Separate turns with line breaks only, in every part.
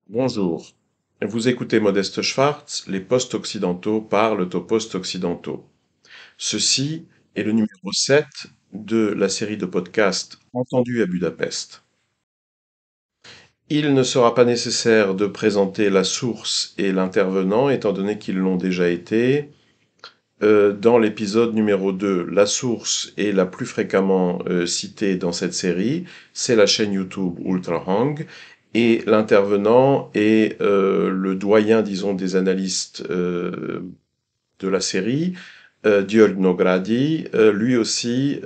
Bonjour. Vous écoutez Modeste Schwartz, les post-occidentaux parlent aux post-occidentaux. Ceci est le numéro 7 de la série de podcasts Entendu à Budapest. Il ne sera pas nécessaire de présenter la source et l'intervenant, étant donné qu'ils l'ont déjà été. Dans l'épisode numéro 2, la source est la plus fréquemment citée dans cette série, c'est la chaîne YouTube Ultrahang, et l'intervenant est le doyen, disons, des analystes de la série, György Nogrady, lui aussi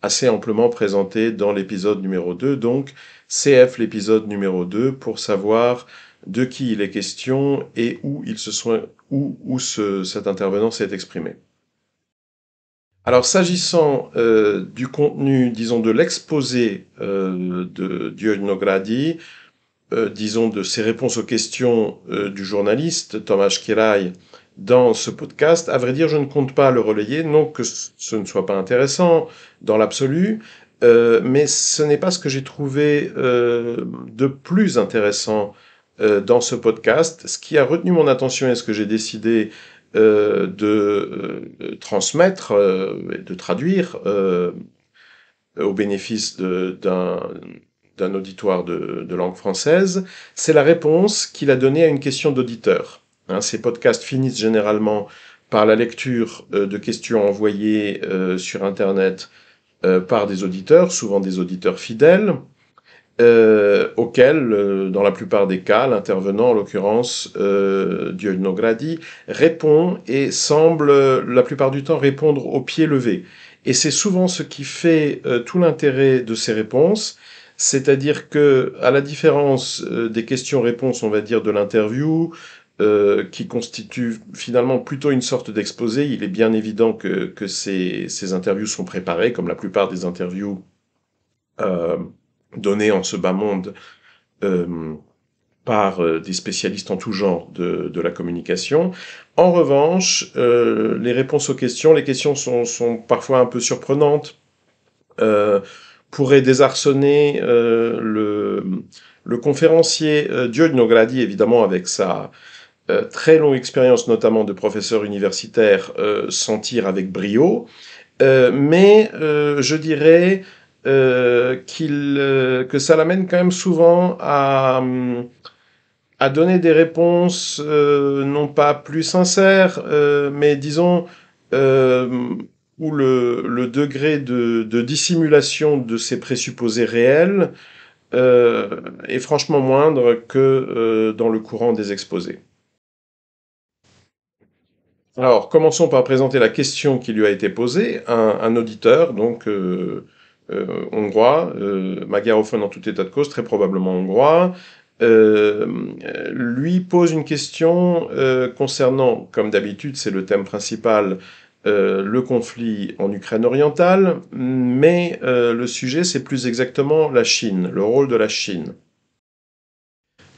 assez amplement présenté dans l'épisode numéro 2, donc CF l'épisode numéro 2 pour savoir de qui il est question et où cet intervenant s'est exprimé. Alors s'agissant du contenu, disons de l'exposé de György Nogrady, disons de ses réponses aux questions du journaliste Thomas Király dans ce podcast, à vrai dire, je ne compte pas le relayer, non que ce ne soit pas intéressant dans l'absolu, mais ce n'est pas ce que j'ai trouvé de plus intéressant dans ce podcast. Ce qui a retenu mon attention et ce que j'ai décidé de transmettre et de traduire au bénéfice d'un auditoire de langue française, c'est la réponse qu'il a donnée à une question d'auditeur. Hein, ces podcasts finissent généralement par la lecture de questions envoyées sur Internet par des auditeurs, souvent des auditeurs fidèles, auxquels, dans la plupart des cas, l'intervenant, en l'occurrence György Nogrady, répond et semble, la plupart du temps, répondre au pied levé. Et c'est souvent ce qui fait tout l'intérêt de ces réponses, c'est-à-dire que, à la différence des questions-réponses, on va dire, de l'interview, qui constitue finalement plutôt une sorte d'exposé, il est bien évident que ces interviews sont préparées, comme la plupart des interviews euh, données en ce bas monde euh, par des spécialistes en tout genre de la communication. En revanche, les réponses aux questions, les questions sont parfois un peu surprenantes, euh, pourraient désarçonner le conférencier György Nogrady, évidemment avec sa très longue expérience, notamment de professeur universitaire, s'en tire avec brio. Mais je dirais que ça l'amène quand même souvent à donner des réponses non pas plus sincères, mais disons euh, où le degré de dissimulation de ces présupposés réels est franchement moindre que dans le courant des exposés. Alors, commençons par présenter la question qui lui a été posée. Un auditeur, donc hongrois, magarophone en tout état de cause, très probablement hongrois, euh, lui pose une question concernant, comme d'habitude, c'est le thème principal, le conflit en Ukraine orientale, mais le sujet, c'est plus exactement la Chine, le rôle de la Chine.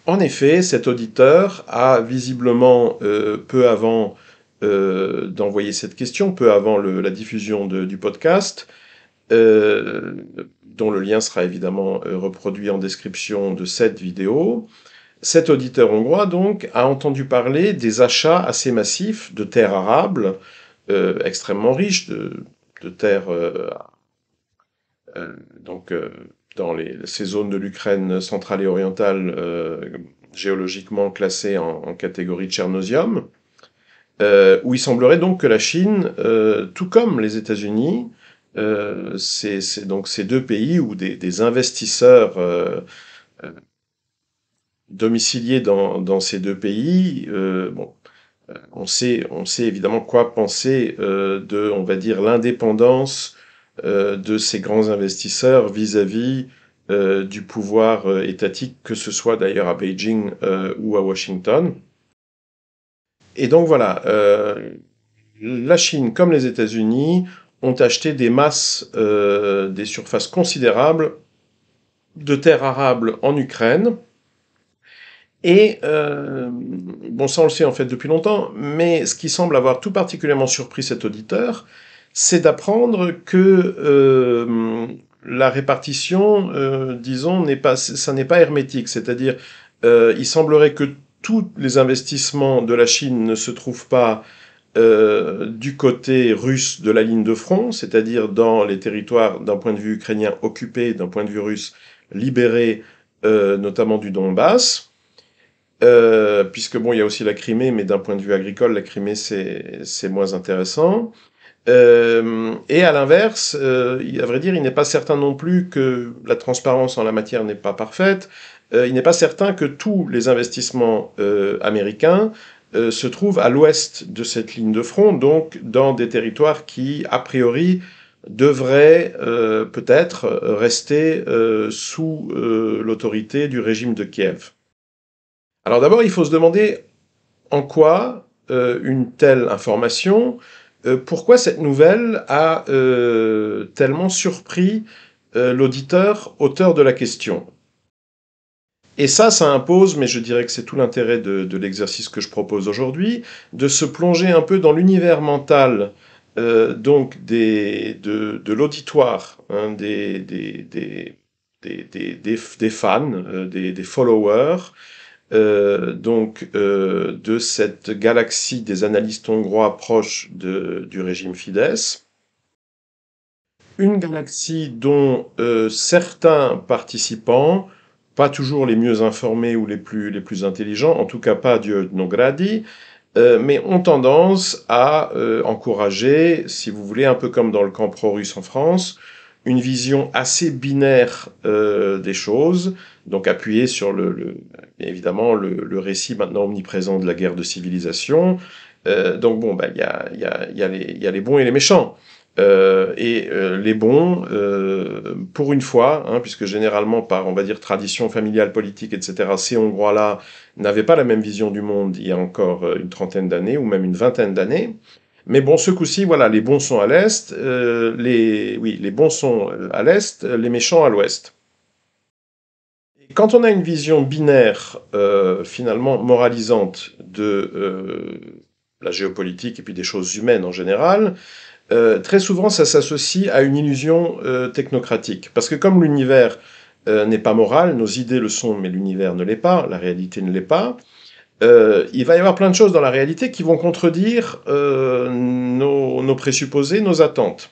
En effet, cet auditeur a visiblement, peu avant d'envoyer cette question, peu avant la diffusion du podcast, euh, dont le lien sera évidemment reproduit en description de cette vidéo. Cet auditeur hongrois, donc, a entendu parler des achats assez massifs de terres arables, extrêmement riches, de terres donc, dans ces zones de l'Ukraine centrale et orientale géologiquement classées en catégorie de Tchernosium, où il semblerait donc que la Chine, tout comme les États-Unis, c'est donc ces deux pays où des investisseurs domiciliés dans ces deux pays, bon, on sait évidemment quoi penser de, on va dire, l'indépendance de ces grands investisseurs vis-à-vis du pouvoir étatique, que ce soit d'ailleurs à Beijing ou à Washington. Et donc voilà, la Chine comme les États-Unis ont acheté des masses, des surfaces considérables de terres arables en Ukraine. Et bon, ça on le sait en fait depuis longtemps, mais ce qui semble avoir tout particulièrement surpris cet auditeur, c'est d'apprendre que la répartition, disons, ça n'est pas hermétique, c'est-à-dire Il semblerait que tous les investissements de la Chine ne se trouvent pas du côté russe de la ligne de front, c'est-à-dire dans les territoires d'un point de vue ukrainien occupés, d'un point de vue russe libérés, notamment du Donbass. Puisque bon, il y a aussi la Crimée, mais d'un point de vue agricole, la Crimée c'est moins intéressant. Et à l'inverse, à vrai dire, il n'est pas certain non plus que la transparence en la matière n'est pas parfaite. Il n'est pas certain que tous les investissements américains se trouvent à l'ouest de cette ligne de front, donc dans des territoires qui, a priori, devraient peut-être rester sous l'autorité du régime de Kiev. Alors d'abord, il faut se demander en quoi une telle information, pourquoi cette nouvelle a tellement surpris l'auditeur, auteur de la question. Et ça impose, mais je dirais que c'est tout l'intérêt de l'exercice que je propose aujourd'hui, de se plonger un peu dans l'univers mental donc de l'auditoire, hein, des fans, des followers, de cette galaxie des analystes hongrois proches du régime Fidesz. Une galaxie dont certains participants, pas toujours les mieux informés ou les plus intelligents, en tout cas pas Diosdnogradi, mais ont tendance à encourager, si vous voulez, un peu comme dans le camp pro-russe en France, une vision assez binaire des choses, donc appuyée sur évidemment le récit maintenant omniprésent de la guerre de civilisation. Donc bon, il y a les bons et les méchants. Les bons, pour une fois, hein, puisque généralement par, on va dire, tradition familiale, politique, etc., ces Hongrois-là n'avaient pas la même vision du monde il y a encore une trentaine d'années, ou même une vingtaine d'années. Mais bon, ce coup-ci, voilà, les bons sont à l'est, les bons sont à l'est, les méchants à l'ouest. Quand on a une vision binaire, finalement moralisante de la géopolitique et puis des choses humaines en général, très souvent ça s'associe à une illusion technocratique. Parce que comme l'univers n'est pas moral, nos idées le sont, mais l'univers ne l'est pas, la réalité ne l'est pas, il va y avoir plein de choses dans la réalité qui vont contredire nos présupposés, nos attentes.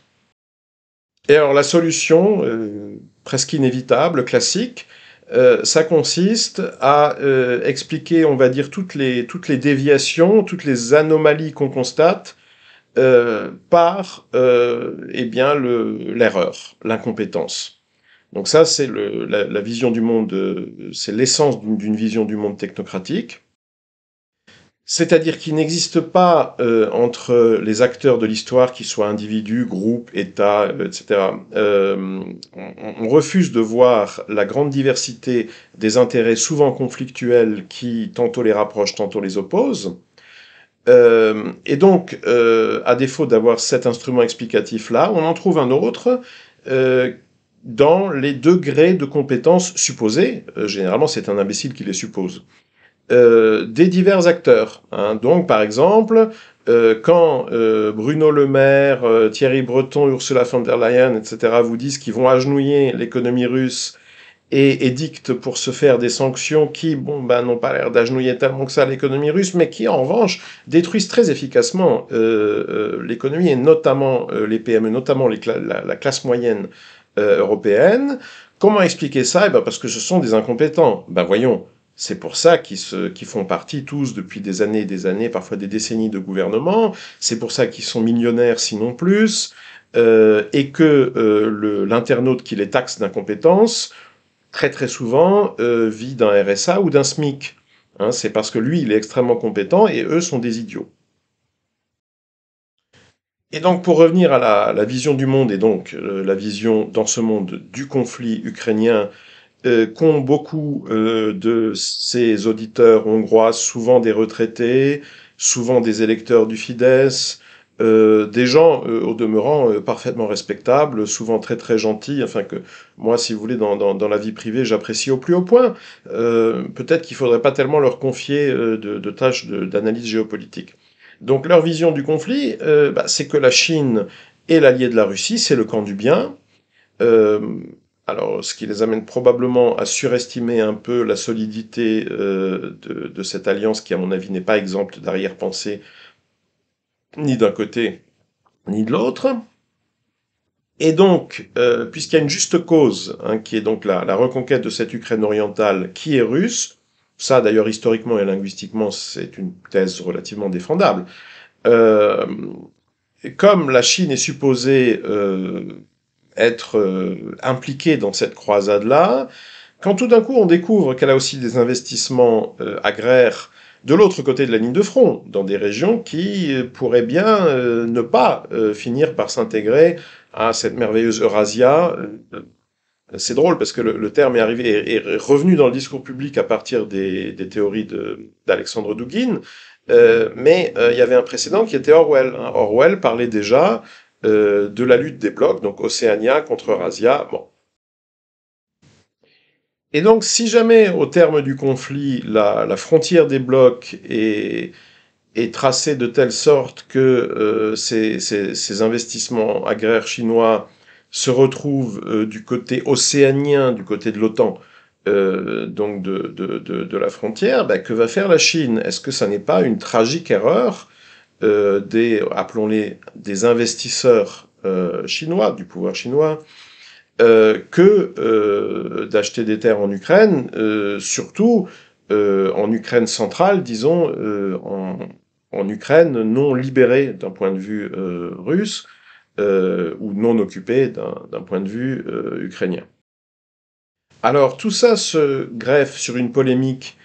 Et alors la solution, presque inévitable, classique, ça consiste à expliquer, on va dire, toutes les déviations, toutes les anomalies qu'on constate par l'erreur, l'incompétence. Donc ça, c'est la vision du monde, c'est l'essence d'une vision du monde technocratique. C'est-à-dire qu'il n'existe pas entre les acteurs de l'histoire, qu'ils soient individus, groupes, États, etc. On refuse de voir la grande diversité des intérêts souvent conflictuels qui tantôt les rapprochent, tantôt les opposent. Et donc, à défaut d'avoir cet instrument explicatif-là, on en trouve un autre dans les degrés de compétences supposés. Généralement, c'est un imbécile qui les suppose. Des divers acteurs. Hein. Donc, par exemple, quand Bruno Le Maire, Thierry Breton, Ursula von der Leyen, etc., vous disent qu'ils vont agenouiller l'économie russe et édictent pour se faire des sanctions qui, n'ont pas l'air d'agenouiller tellement que ça l'économie russe, mais qui, en revanche, détruisent très efficacement l'économie et notamment les PME, notamment la classe moyenne européenne. Comment expliquer ça? Parce que ce sont des incompétents. Voyons. C'est pour ça qu'ils font partie tous depuis des années, parfois des décennies de gouvernement. C'est pour ça qu'ils sont millionnaires, sinon plus, et que l'internaute qui les taxe d'incompétence, très très souvent, vit d'un RSA ou d'un SMIC. Hein, c'est parce que lui, il est extrêmement compétent et eux sont des idiots. Et donc, pour revenir à la vision du monde et donc la vision dans ce monde du conflit ukrainien qu'ont beaucoup de ces auditeurs hongrois, souvent des retraités, souvent des électeurs du Fidesz, des gens au demeurant parfaitement respectables, souvent très très gentils, enfin que moi, si vous voulez, dans la vie privée, j'apprécie au plus haut point. Peut-être qu'il faudrait pas tellement leur confier de tâches d'analyse géopolitique. Donc leur vision du conflit, c'est que la Chine est l'allié de la Russie, c'est le camp du bien. Alors, ce qui les amène probablement à surestimer un peu la solidité de cette alliance qui, à mon avis, n'est pas exempte d'arrière-pensée ni d'un côté ni de l'autre. Et donc, puisqu'il y a une juste cause, hein, qui est donc la reconquête de cette Ukraine orientale qui est russe, ça d'ailleurs historiquement et linguistiquement c'est une thèse relativement défendable, euh, comme la Chine est supposée être impliquée dans cette croisade-là, quand tout d'un coup on découvre qu'elle a aussi des investissements agraires de l'autre côté de la ligne de front, dans des régions qui pourraient bien ne pas finir par s'intégrer à cette merveilleuse Eurasia. C'est drôle parce que le terme est revenu dans le discours public à partir des théories d'Alexandre Douguin, mais il y avait un précédent qui était Orwell, hein. Orwell parlait déjà de la lutte des blocs, donc Océania contre Eurasia. Bon. Et donc, si jamais, au terme du conflit, la frontière des blocs est tracée de telle sorte que ces investissements agraires chinois se retrouvent du côté océanien, du côté de l'OTAN, donc de la frontière, ben, que va faire la Chine? Est-ce que ça n'est pas une tragique erreur appelons-les, des investisseurs chinois, du pouvoir chinois, que d'acheter des terres en Ukraine, surtout en Ukraine centrale, disons, en Ukraine non libérée d'un point de vue russe, ou non occupée d'un point de vue ukrainien. Alors tout ça se greffe sur une polémique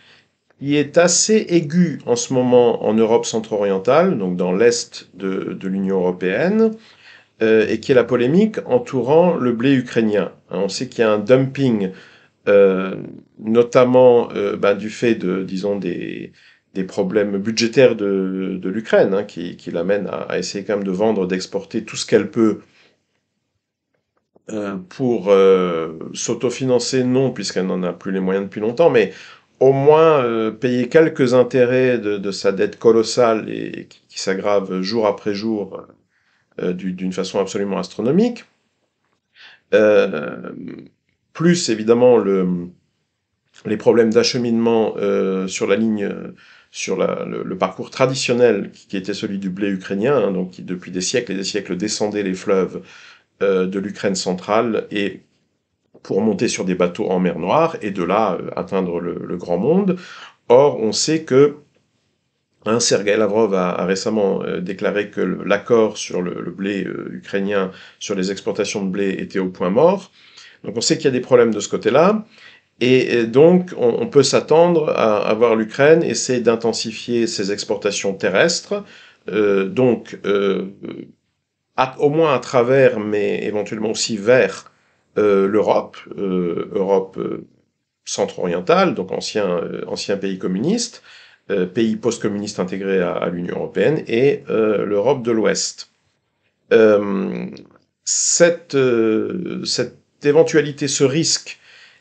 qui est assez aiguë en ce moment en Europe centre-orientale, donc dans l'est de l'Union européenne, et qui est la polémique entourant le blé ukrainien. Hein, on sait qu'il y a un dumping, euh, notamment du fait disons, des problèmes budgétaires de l'Ukraine, hein, qui l'amènent à essayer quand même de vendre, d'exporter tout ce qu'elle peut pour s'autofinancer, non, puisqu'elle n'en a plus les moyens depuis longtemps, mais au moins payer quelques intérêts de sa dette colossale et qui s'aggrave jour après jour d'une façon absolument astronomique. Euh, Plus évidemment les problèmes d'acheminement sur la ligne, sur le parcours traditionnel qui était celui du blé ukrainien, hein, donc qui depuis des siècles et des siècles descendait les fleuves de l'Ukraine centrale et pour monter sur des bateaux en mer Noire et de là atteindre le grand monde. Or, on sait que Sergei Lavrov a récemment déclaré que l'accord sur le blé ukrainien, sur les exportations de blé, était au point mort. Donc on sait qu'il y a des problèmes de ce côté-là. Et donc, on peut s'attendre à voir l'Ukraine essayer d'intensifier ses exportations terrestres, au moins à travers, mais éventuellement aussi vers l'Europe, Europe centre-orientale, donc ancien pays communiste, pays post-communiste intégré à l'Union européenne, et l'Europe de l'Ouest. Cette éventualité, ce risque,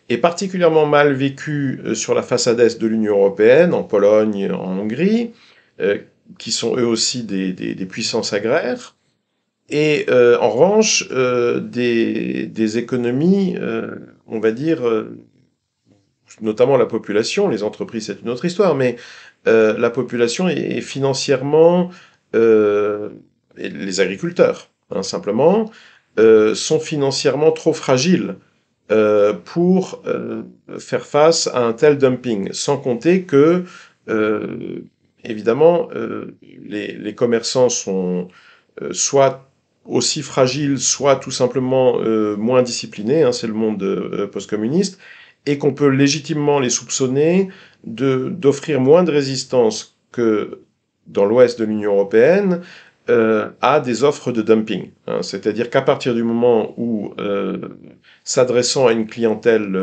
est particulièrement mal vécu sur la façade est de l'Union européenne, en Pologne, en Hongrie, qui sont eux aussi des puissances agraires, et en revanche, des économies, on va dire, notamment la population, les entreprises c'est une autre histoire, mais la population est financièrement, et les agriculteurs, hein, simplement, sont financièrement trop fragiles pour faire face à un tel dumping, sans compter que, euh, évidemment, les commerçants sont soit aussi fragiles, soit tout simplement moins disciplinés, hein, c'est le monde post-communiste, et qu'on peut légitimement les soupçonner d'offrir moins de résistance que dans l'ouest de l'Union européenne à des offres de dumping. Hein. C'est-à-dire qu'à partir du moment où, s'adressant à une clientèle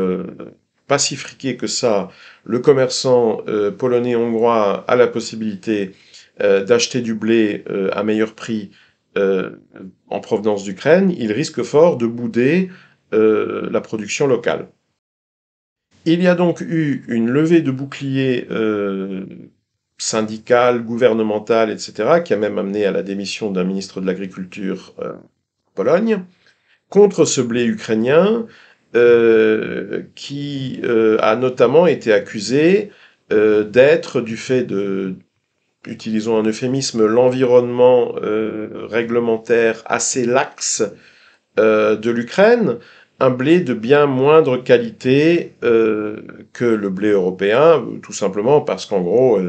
pas si friquée que ça, le commerçant polonais-hongrois a la possibilité d'acheter du blé à meilleur prix en provenance d'Ukraine, il risque fort de bouder la production locale. Il y a donc eu une levée de boucliers syndicale, gouvernementale, etc., qui a même amené à la démission d'un ministre de l'Agriculture en Pologne, contre ce blé ukrainien, qui a notamment été accusé d'être, du fait de, utilisons un euphémisme, l'environnement réglementaire assez laxe de l'Ukraine, un blé de bien moindre qualité que le blé européen, tout simplement parce qu'en gros,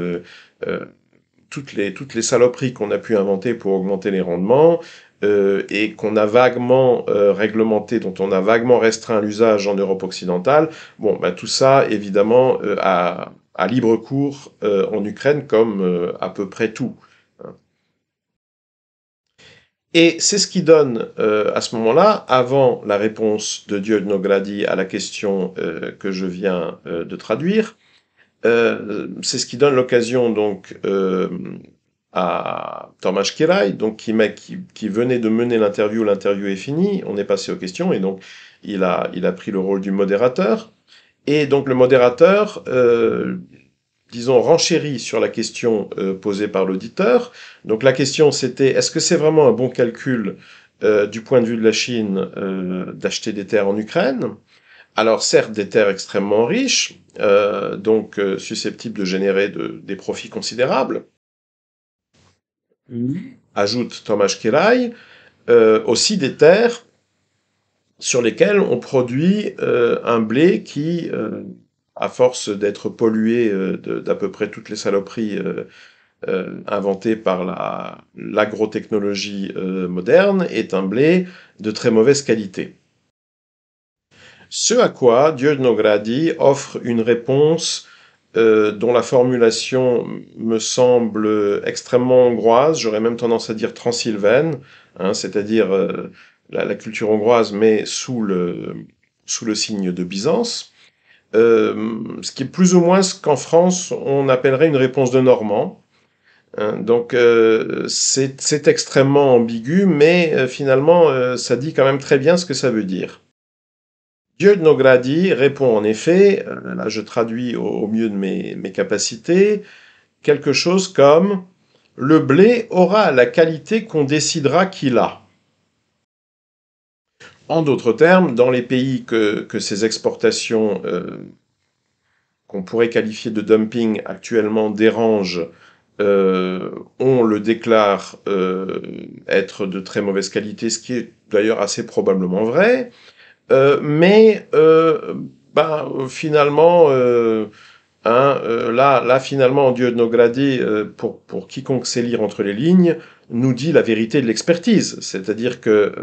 toutes les saloperies qu'on a pu inventer pour augmenter les rendements et qu'on a vaguement réglementé, dont on a vaguement restreint l'usage en Europe occidentale, bon, bah, tout ça, évidemment, a libre cours en Ukraine, comme à peu près tout. Et c'est ce qui donne, à ce moment-là, avant la réponse de Diodnogrady à la question que je viens de traduire, c'est ce qui donne l'occasion donc à Tomasz Kirai, donc qui venait de mener l'interview est finie, on est passé aux questions, et donc il a pris le rôle du modérateur. Et donc le modérateur, disons, renchérit sur la question posée par l'auditeur. Donc la question c'était, est-ce que c'est vraiment un bon calcul du point de vue de la Chine d'acheter des terres en Ukraine? Alors certes, des terres extrêmement riches, donc susceptibles de générer des profits considérables, ajoute Tomasz Kirai, aussi des terres sur lesquelles on produit un blé qui, à force d'être pollué d'à peu près toutes les saloperies inventées par l'agrotechnologie moderne, est un blé de très mauvaise qualité. Ce à quoi Diodnogrady offre une réponse dont la formulation me semble extrêmement hongroise, j'aurais même tendance à dire transylvaine, hein, c'est-à-dire la culture hongroise, mais sous le signe de Byzance, ce qui est plus ou moins ce qu'en France on appellerait une réponse de Normand. Hein, donc c'est extrêmement ambigu, mais finalement ça dit quand même très bien ce que ça veut dire. Diodnogrady répond en effet, là je traduis au mieux de mes capacités, quelque chose comme « le blé aura la qualité qu'on décidera qu'il a ». En d'autres termes, dans les pays que ces exportations qu'on pourrait qualifier de dumping actuellement dérangent, on le déclare être de très mauvaise qualité, ce qui est d'ailleurs assez probablement vrai. Mais finalement, là finalement, Diodnogrady, pour quiconque sait lire entre les lignes, nous dit la vérité de l'expertise, c'est-à-dire que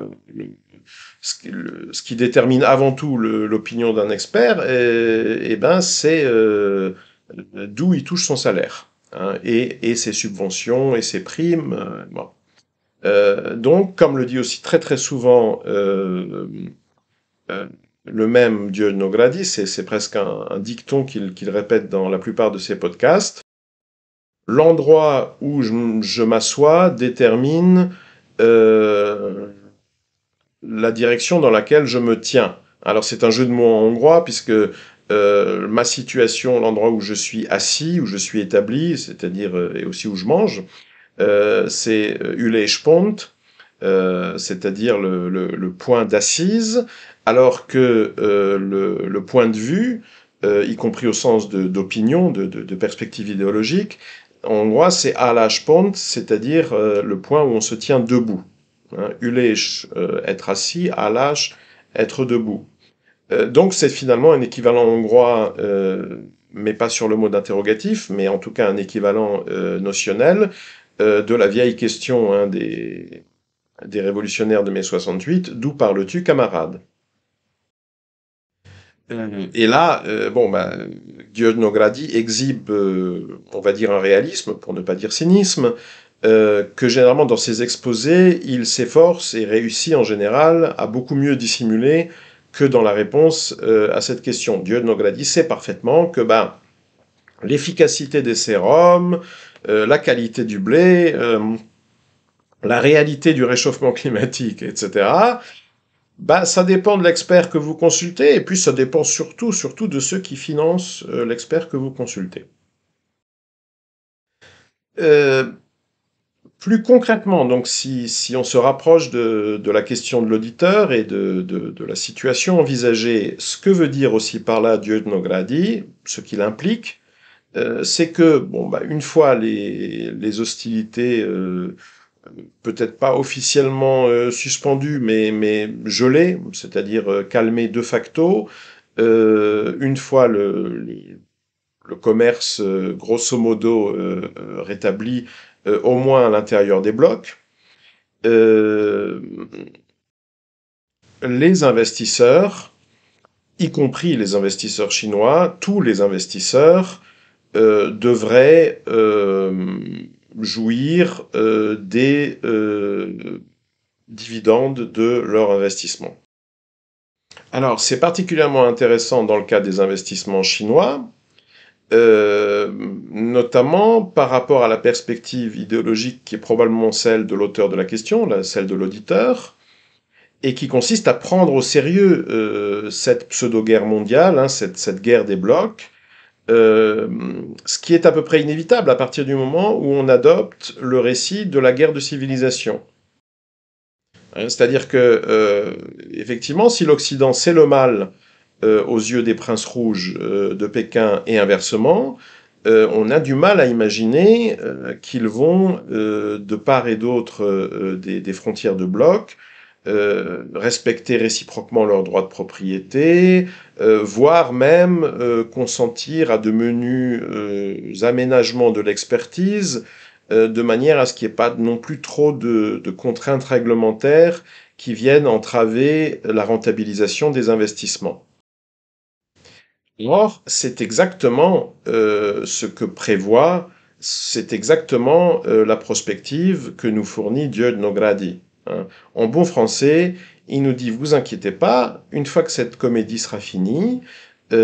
ce qui détermine avant tout l'opinion d'un expert, c'est d'où il touche son salaire, hein, et ses subventions et ses primes. Bon. Donc, comme le dit aussi très très souvent le même Diodnogrady, c'est presque un dicton qu'il répète dans la plupart de ses podcasts. L'endroit où je m'assois détermine la direction dans laquelle je me tiens. Alors c'est un jeu de mots en hongrois, puisque ma situation, l'endroit où je suis assis, où je suis établi, c'est-à-dire et aussi où je mange, c'est üléspont, c'est-à-dire le point d'assise, alors que le point de vue, y compris au sens d'opinion, de perspective idéologique, en hongrois c'est álláspont, c'est-à-dire le point où on se tient debout. Hein, ülés, être assis, állás, être debout. Donc c'est finalement un équivalent hongrois, mais pas sur le mot d'interrogatif, mais en tout cas un équivalent notionnel de la vieille question, hein, des révolutionnaires de mai 68, d'où parles-tu, camarade? Et là, Diodnogrady exhibe, on va dire un réalisme, pour ne pas dire cynisme, que généralement dans ses exposés, il s'efforce et réussit en général à beaucoup mieux dissimuler que dans la réponse à cette question. Diodnogrady sait parfaitement que l'efficacité des sérums, la qualité du blé, la réalité du réchauffement climatique, etc., ça dépend de l'expert que vous consultez, et puis ça dépend surtout de ceux qui financent l'expert que vous consultez. Plus concrètement, donc si on se rapproche de la question de l'auditeur et de la situation envisagée, ce que veut dire aussi par là Dieugnogradi, ce qu'il implique, c'est que, bon, bah, une fois les hostilités, peut-être pas officiellement suspendues, mais gelées, c'est-à-dire calmées de facto, une fois le commerce grosso modo rétabli, au moins à l'intérieur des blocs, euh, les investisseurs, y compris les investisseurs chinois, tous les investisseurs devraient jouir des dividendes de leur investissement. Alors, c'est particulièrement intéressant dans le cas des investissements chinois, notamment par rapport à la perspective idéologique qui est probablement celle de l'auteur de la question, celle de l'auditeur, et qui consiste à prendre au sérieux cette pseudo-guerre mondiale, hein, cette guerre des blocs, ce qui est à peu près inévitable à partir du moment où on adopte le récit de la guerre de civilisation. Hein, c'est-à-dire que, effectivement, si l'Occident c'est le mal aux yeux des princes rouges de Pékin et inversement, on a du mal à imaginer qu'ils vont, de part et d'autre des frontières de bloc, respecter réciproquement leurs droits de propriété, voire même consentir à de menus aménagements de l'expertise, de manière à ce qu'il n'y ait pas non plus trop de contraintes réglementaires qui viennent entraver la rentabilisation des investissements. Or, c'est exactement ce que prévoit, c'est exactement la prospective que nous fournit Dieugnogradi. Hein. En bon français, il nous dit, vous inquiétez pas, une fois que cette comédie sera finie, la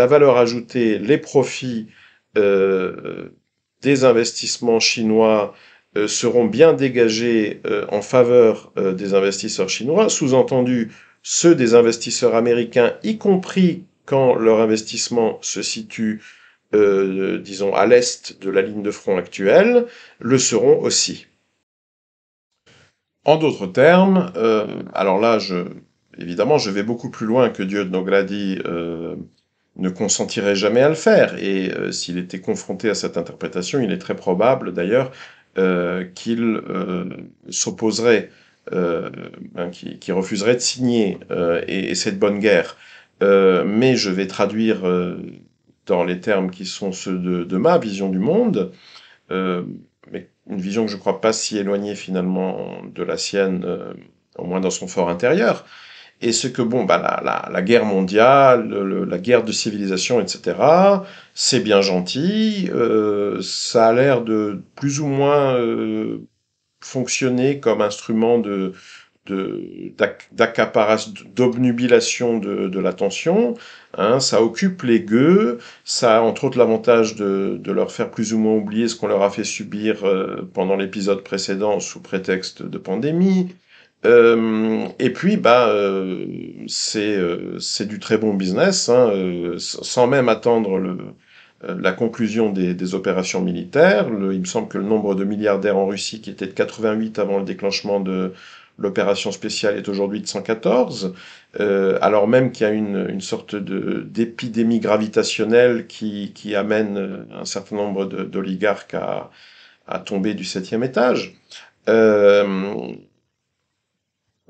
valeur ajoutée, les profits des investissements chinois seront bien dégagés en faveur des investisseurs chinois, sous-entendu ceux des investisseurs américains, y compris quand leur investissement se situe, disons, à l'est de la ligne de front actuelle, le seront aussi. En d'autres termes, alors là, évidemment, je vais beaucoup plus loin que Dieugnogradi ne consentirait jamais à le faire, et s'il était confronté à cette interprétation, il est très probable d'ailleurs qu'il s'opposerait, qui refuserait de signer, et c'est de bonne guerre. Mais je vais traduire dans les termes qui sont ceux de ma vision du monde, mais une vision que je ne crois pas si éloignée finalement de la sienne, au moins dans son fort intérieur. Et ce que, bon, bah, la guerre mondiale, la guerre de civilisation, etc., c'est bien gentil, ça a l'air de plus ou moins fonctionner comme instrument d'accaparage, d'obnubilation de l'attention, hein, ça occupe les gueux, ça a entre autres l'avantage de leur faire plus ou moins oublier ce qu'on leur a fait subir pendant l'épisode précédent sous prétexte de pandémie, et puis, bah, c'est du très bon business, hein, sans même attendre la conclusion des opérations militaires. Il me semble que le nombre de milliardaires en Russie, qui était de 88 avant le déclenchement de l'opération spéciale, est aujourd'hui de 114, alors même qu'il y a une sorte d'épidémie gravitationnelle qui amène un certain nombre d'oligarques à tomber du 7e étage.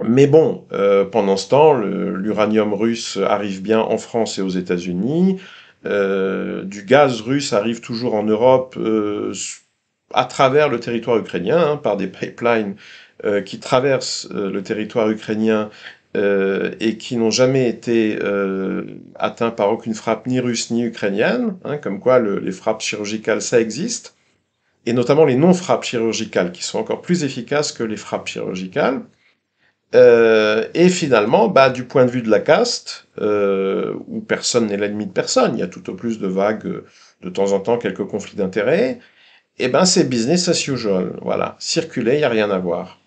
Mais bon, pendant ce temps, l'uranium russe arrive bien en France et aux États-Unis. Du gaz russe arrive toujours en Europe à travers le territoire ukrainien, hein, par des pipelines qui traversent le territoire ukrainien et qui n'ont jamais été atteints par aucune frappe ni russe ni ukrainienne, hein, comme quoi les frappes chirurgicales, ça existe, et notamment les non-frappes chirurgicales, qui sont encore plus efficaces que les frappes chirurgicales. Et finalement, bah, du point de vue de la caste, où personne n'est l'ennemi de personne, il y a tout au plus de vagues, de temps en temps quelques conflits d'intérêts, et ben c'est business as usual, voilà. Circuler, il n'y a rien à voir.